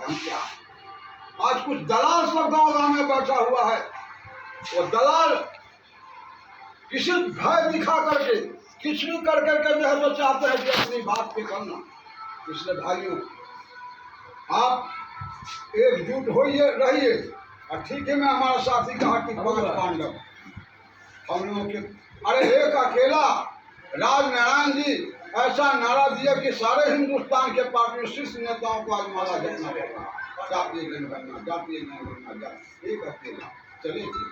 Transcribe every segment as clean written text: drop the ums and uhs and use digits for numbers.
हम क्या। आज कुछ दलाल सब गाँव में बैठा हुआ है, वो दलाल किसी भय दिखा करके किसी भी करके जो है तो चाहते हैं कि अपनी बात पे करना। इसलिए भाइयों, आप एकजुट होइए, रहिए। और ठीक है, मैं हमारा साथी कहा कि 5 पांडव हम लोगों के, अरे एक अकेला राजनारायण जी ऐसा नारा दिया कि सारे हिंदुस्तान के पार्टी शीर्ष नेताओं को आज माला जपना पड़ेगा, जातीय जनगणना, जातीय जनगणना, एक अकेला चले थे।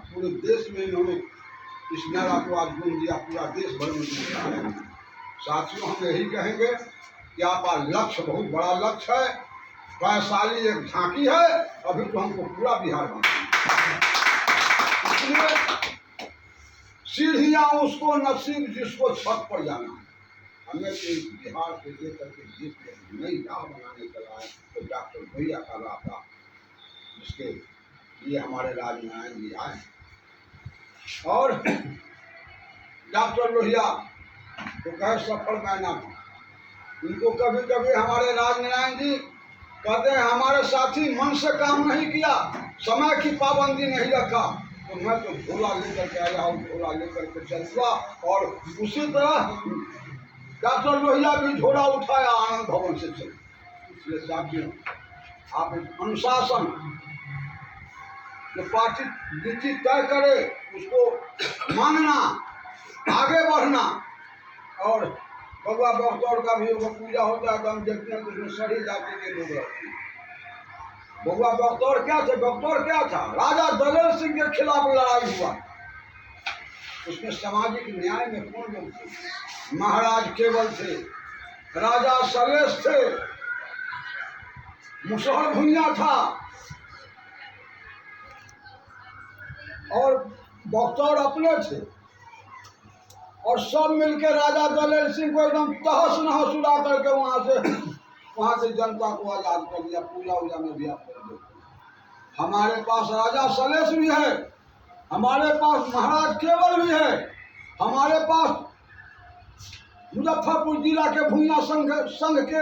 पूरे देश में इन्होंने इस नारा को आज गूंज दिया, पूरा देश भर में गूंज रहा है। साथियों, हम यही कहेंगे कि आपका लक्ष्य बहुत बड़ा लक्ष्य है, वैशाली एक झांकी है, अभी तो हमको पूरा बिहार बनाना है। इसलिए सीढ़ियां उसको नसीब जिसको छत पर जाना है। हमें तो बिहार से लेकर के देश में नई राह बनाने चला है, तो डॉक्टर भैया का राह था, जिसके लिए हमारे राजनारायण जी आए। और डॉक्टर लोहिया तो कहे सफल मैना था, उनको कभी कभी हमारे राजनारायण जी कहते हैं हमारे साथी मन से काम नहीं किया, समय की पाबंदी नहीं रखा, तो मैं तो झोला लेकर के आया हूँ, झोला लेकर के चल हुआ। और उसी तरह डॉक्टर लोहिया भी झोला उठाया, आनंद भवन से चले। इसलिए साथियों, आप अनुशासन जो पार्टी नीति तय करे उसको मानना, आगे बढ़ना। और बउआ बख्तौर का भी पूजा होता है तो हम देखते हैं कि उसमें सभी जाति के लोग रहते हैं। बउआ बख्तौर क्या थे? बख्तौर क्या था? राजा दलेर सिंह के खिलाफ लड़ाई हुआ, उसमें सामाजिक न्याय में कौन लोग थे? महाराज केवल थे, राजा सलेश थे, मुसहर भुइयां था, और बख्तौर अपने थे। और सब मिलकर राजा दलेर सिंह को एकदम तहस नहस उड़ा करके वहां से जनता को आजाद कर दिया। पूजा उजा में भी आप कर देते। हमारे पास राजा सलेश भी है, हमारे पास महाराज केवल भी है, हमारे पास मुजफ्फरपुर जिला के भुइयां संघ के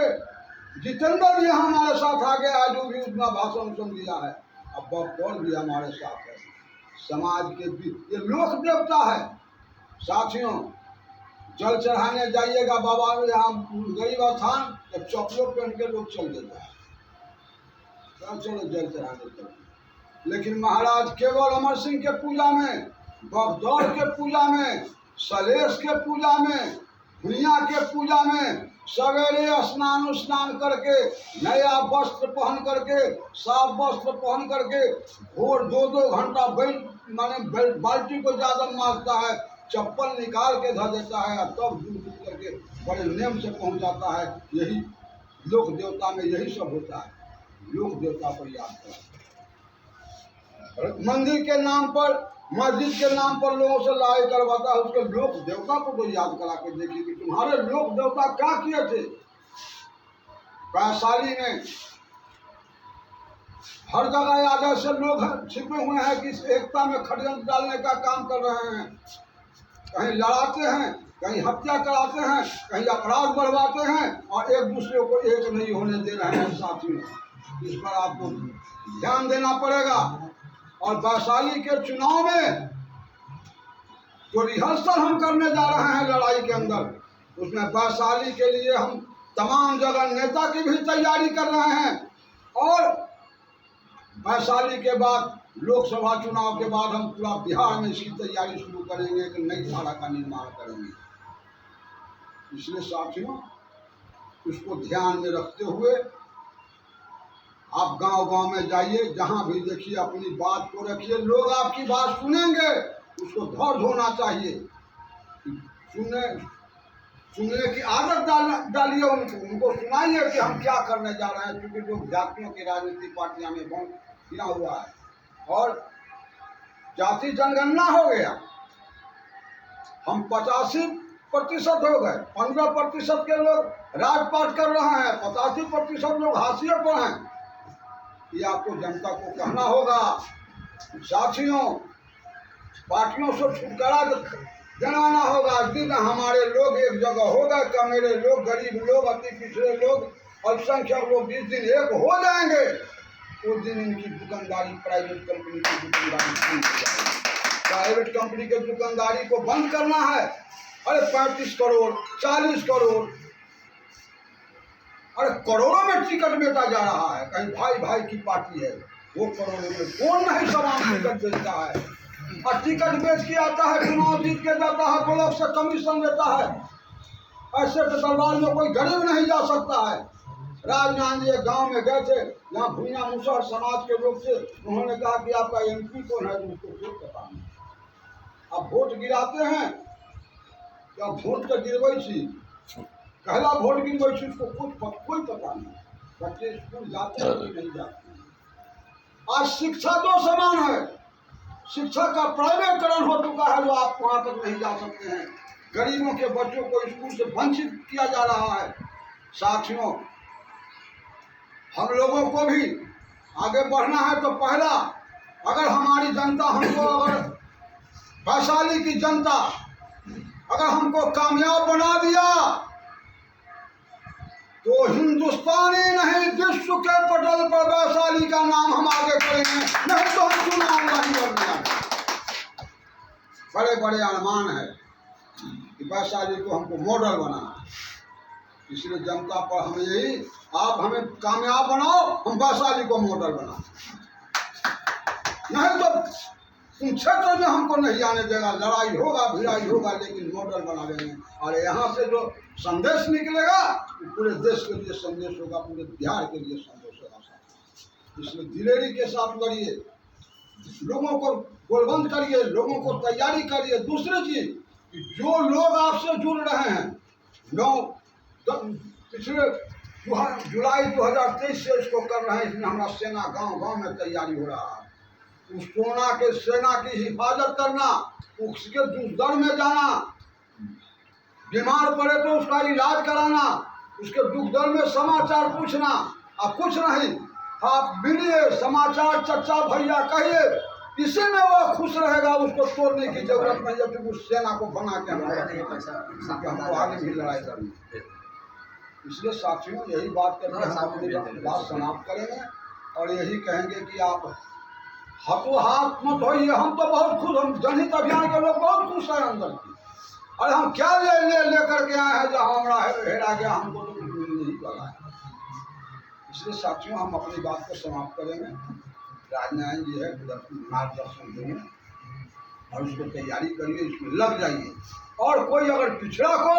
जितेंद्र भी हमारे साथ आगे आज भी उतना भाषण सुन दिया है। अब बख्तौर भी हमारे साथ है। समाज के बीच ये लोक देवता है। साथियों, जल चढ़ाने जाइएगा बाबा यहाँ गरीब स्थान, तो चप्पलों पहन के लोग चल देता है, चलो जल चढ़ाने चलो। लेकिन महाराज केवल अमर सिंह के पूजा में, बख्तौर के पूजा में, सलेश के पूजा में, भुइयां के पूजा में सवेरे स्नान करके नया वस्त्र पहन करके, साफ वस्त्र पहन करके भोर 2-2 घंटा बाल्टी को ज्यादा मारता है, चप्पल निकाल के धर देता है और तब दूर करके बड़े नेम से पहुंचाता है। यही लोक देवता में यही सब होता है। लोक देवता को याद करा, मंदिर के नाम पर, मस्जिद के नाम पर लोगों से लड़ाई करवाता है, उसके लोक देवता को तो याद करा के देखिए कि तुम्हारे लोक देवता क्या किए थे। वैशाली में हर जगह आज ऐसे लोग छिपे हुए हैं कि इस एकता में षड्यंत्र डालने का काम कर रहे हैं। कहीं लड़ाते हैं, कहीं हत्या कराते हैं, कहीं अपराध बढ़वाते हैं और एक दूसरे को एक नहीं होने दे रहे हैं। साथियों, इस पर आपको ध्यान देना पड़ेगा। और वैशाली के चुनाव में जो रिहर्सल हम करने जा रहे हैं लड़ाई के अंदर, उसमें वैशाली के लिए हम तमाम जगह नेता की भी तैयारी कर रहे हैं। और वैशाली के बाद लोकसभा चुनाव के बाद हम पूरा बिहार में इसकी तैयारी शुरू करेंगे कि नई धारा का निर्माण करेंगे। इसलिए साथियों, उसको ध्यान में रखते हुए आप गांव-गांव में जाइए, जहां भी देखिए अपनी बात को रखिए। लोग आपकी बात सुनेंगे, उसको धौर होना चाहिए। सुनने की आदत डालिए, उनको सुनाइए कि हम क्या करने जा रहे हैं। क्योंकि लोग जातियों की राजनीतिक पार्टियां में बहुत गिरा हुआ है और जाति जनगणना हो गया, हम 85% हो गए, 15% के लोग राजपाट कर रहे हैं, 85% लोग हाशिए पर हैं। ये आपको जनता को कहना होगा। साथियों, पार्टियों से छुटकारा दिलाना होगा। दिन हमारे लोग एक जगह हो गए, कमेरे लोग, गरीब लोग, अति पिछड़े लोग अल्पसंख्यक लोग जिस दिन एक हो जाएंगे उस दिन इनकी दुकानदारी प्राइवेट कंपनी की दुकानदारी बंद हो जाएगी। प्राइवेट कंपनी के दुकानदारी को बंद करना है, अरे 35 करोड़ 40 करोड़, अरे करोड़ों में टिकट बेचा जा रहा है। कहीं भाई भाई की पार्टी है, वो करोड़ों में कौन नहीं समान टिकट बेचता है। और टिकट बेच के आता है, चुनाव जीत के जाता है, ब्लॉक से कमीशन देता है। ऐसे तो दरबार में कोई गरीब नहीं जा सकता है। राजनाथ जी एक गाँव में गए थे, यहाँ भूया मुसहर समाज के लोग थे। उन्होंने कहा कि आपका MP कौन है, उसको कुछ पता नहीं। अब वोट गिराते हैं, या वोट तो गिरवई थी, पहला वोट गिरवई थी, उसको कोई पता नहीं। बच्चे स्कूल जाते हैं कि नहीं जाते हैं। आज शिक्षा तो समान है, शिक्षा का प्राइवेटीकरण हो चुका है, जो आप वहाँ तक नहीं जा सकते हैं। गरीबों के बच्चों को स्कूल से वंचित किया जा रहा है। साथियों, हम लोगों को भी आगे बढ़ना है तो पहला, अगर हमारी जनता हमको, अगर वैशाली की जनता अगर हमको कामयाब बना दिया तो हिंदुस्तानी नहीं विश्व के पटल पर वैशाली का नाम हम आगे करेंगे, नहीं तो हम चुनाव नहीं लड़ेंगे। बड़े बड़े अरमान है कि वैशाली को हमको मॉडल बनाना है। इसलिए जनता पर हमें यही, आप हमें कामयाब बनाओ, हम वैशाली को मॉडल बनाओ, नहीं तो क्षेत्र में हमको नहीं आने देगा। लड़ाई होगा, भिड़ाई होगा, लेकिन मॉडल बना देंगे। और यहाँ से जो संदेश निकलेगा वो पूरे देश के लिए संदेश होगा, पूरे बिहार के लिए संदेश होगा। इसलिए दिलेरी के साथ लड़िए, लोगों को गोलबंद करिए, लोगों को तैयारी करिए। दूसरी चीज कि जो लोग आपसे जुड़ रहे हैं, पिछले जुलाई 2023 से इसको कर रहे हैं, इसमें हमारा सेना गांव गांव में तैयारी हो रहा है। उस कोरोना के सेना की हिफाजत करना, उसके दुख में जाना, बीमार पड़े तो उसका इलाज कराना, उसके दुख दर्द में समाचार पूछना। अब कुछ नहीं, आप मिलिए, समाचार चर्चा भैया कहिए, इसी में वो खुश रहेगा। उसको तोड़ने की जरूरत नहीं है, क्योंकि उस सेना को बना के हमको आगे भी लड़ाई करनी। इसलिए साथियों, यही बात करके हम अपनी बात समाप्त करेंगे और यही कहेंगे कि आप हाथों हाथ मत होइए। हम तो बहुत खुश, हम जनहित अभियान के लोग बहुत खुश हैं अंदर की। अरे हम क्या ले करके आए हैं, जहाँ हमारा हेरा गया हमको तो नहीं पता है। इसलिए साथियों, हम अपनी बात को समाप्त करेंगे। राजनारायण जी है, मार्गदर्शन देंगे और उसको तैयारी करिए, इसमें लग जाइए। और कोई अगर पिछड़ा को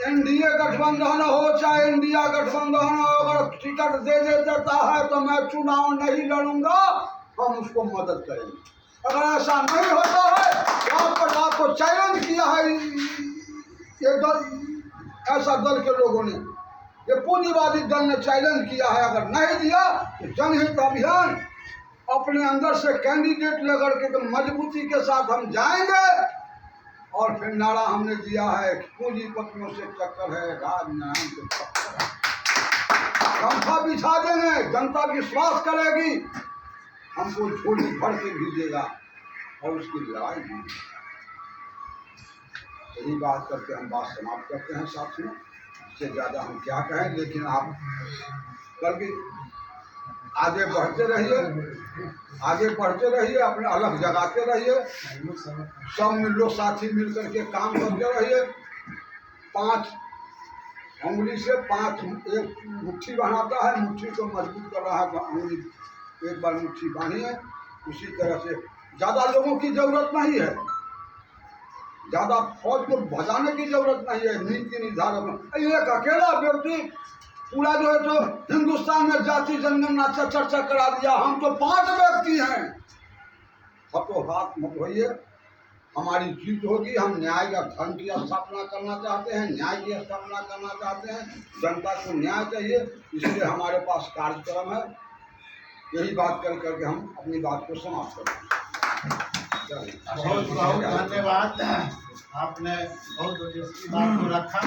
NDA गठबंधन हो चाहे इंडिया गठबंधन हो, अगर टिकट दे देता है तो मैं चुनाव नहीं लड़ूंगा, हम उसको मदद करेंगे। अगर ऐसा नहीं होता है तो आपको चैलेंज किया है ये दल, ऐसा दल के लोगों ने, ये पूंजीवादी दल ने चैलेंज किया है। अगर नहीं दिया तो जनहित अभियान अपने अंदर से कैंडिडेट लेकर के तो मजबूती के साथ हम जाएंगे। और फिर नारा हमने दिया है, पूंजीपतियों से टक्कर है, राजनारायण से टक्कर है। कंफा बिछा देंगे, जनता विश्वास करेगी, हमको झोली भर के भेजेगा और उसकी लड़ाई भी। यही बात करके हम बात समाप्त करते हैं साथियों। इससे ज़्यादा हम क्या कहें, लेकिन आप करके आगे बढ़ते रहिए, आगे बढ़ते रहिए, अपने अलग जगाते रहिए, सब लोग साथी मिल करके काम करते रहिए। 5 उंगली से 5 एक मुट्ठी बनाता है, मुट्ठी को मजबूत कर रहा है उंगली, एक बार मुट्ठी बांधिए। उसी तरह से ज़्यादा लोगों की जरूरत नहीं है, ज़्यादा फौज को भजाने की जरूरत नहीं है। नीति निर्धारक एक अकेला व्यक्ति पूरा जो है तो हिंदुस्तान में जाति जनगणना चर्चा करा दिया, हम तो 5 व्यक्ति हैं। हाथों हाथ मत होइए, हमारी जीत होगी। हम न्याय या धर्म की स्थापना करना चाहते हैं, न्याय की स्थापना करना चाहते हैं, जनता को न्याय चाहिए, इसलिए हमारे पास कार्यक्रम है। यही बात करके हम अपनी बात को समाप्त करते हैं। बहुत बहुत धन्यवाद, आपने बहुत अच्छी बात को रखा।